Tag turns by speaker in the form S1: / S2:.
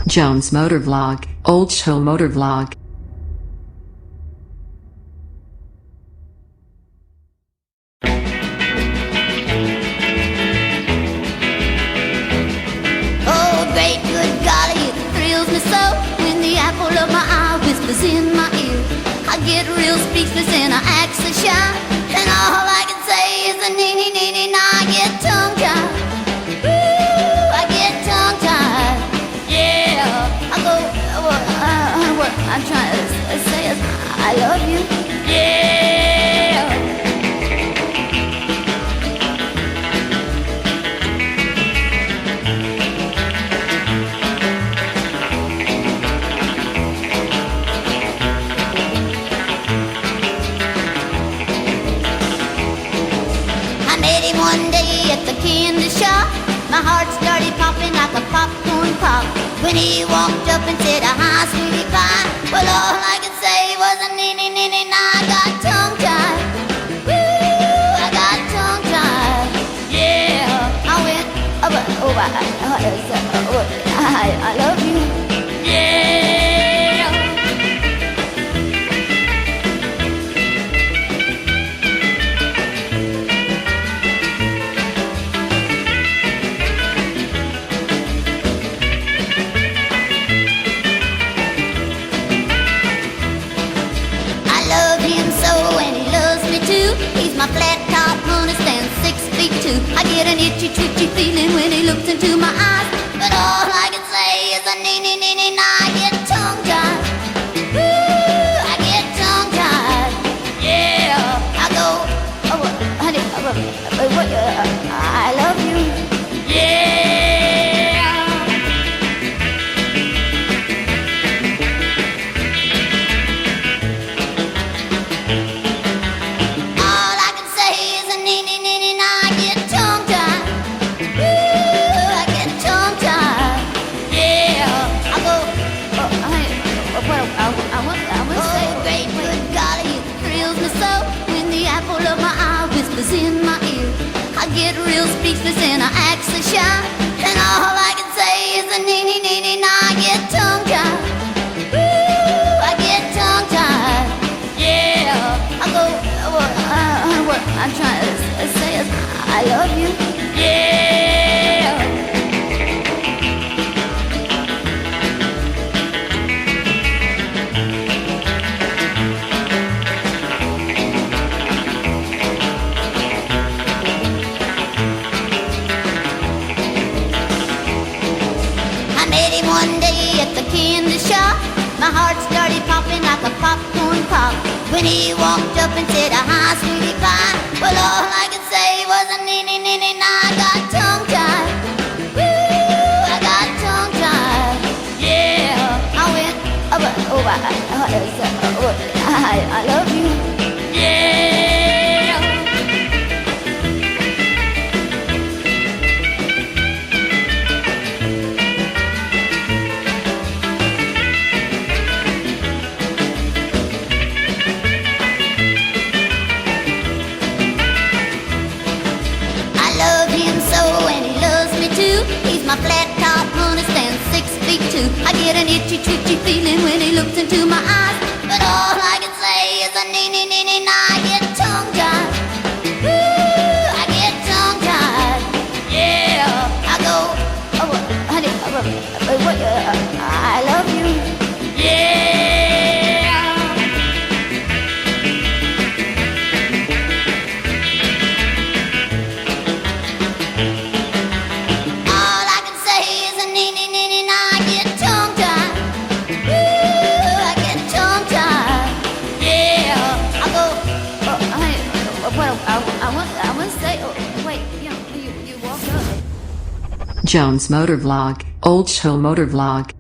S1: Jones Motor Vlog, Old Show Motor Vlog.
S2: Oh, great good golly, it thrills me so when the apple of my eye whispers in my ear. I get real speechless and I act so shy, and all I can say is a nee nee nee. Now I get tongue-tied. Ooh, I get tongue-tied. Yeah, I go, what I'm trying to say is I love you. Yeah. I met him one day at the candy shop. My heart started popping like a popcorn pop when he walked up and said, "Hi, sweetie pie." Well, all I could say was a nee nee nee nee. Now I got tongue-tied. Woo, I got tongue-tied. Yeah, I went, I love you. Yeah. He's my flat top money, stands 6'2". I get an itchy twitchy feeling when he looks into my eyes, but all I can say is a nee nee nee nee. Now I get tongue-tied. Woo, I get tongue-tied. Yeah, I go, honey, I love you. Yeah. In my ear, I get real speechless and I act so shy, and all I can say is a nee nee nee nee. Now I get tongue-tied. Woo, I get tongue-tied. Yeah, I go, what I'm trying to say is I love you. Yeah. One day at the candy shop, my heart started popping like a popcorn pop when he walked up and said, "Hi, sweetie pie." Well, all I could say was a nee nee nee nee. Now I got tongue-tied. Woo, I got tongue-tied. Yeah, I went, I love you. Yeah. He's my flat top money, stands 6'2". I get an itchy twitchy feeling when he looks into my eyes, but all I can say is a nee nee nee nee. Now I get tongue-tied. Woo, I get tongue-tied. Yeah, I go, honey, I love you. Yeah. I want to say, wait, you walk up.
S1: Jones Motor Vlog, Old Show Motor Vlog.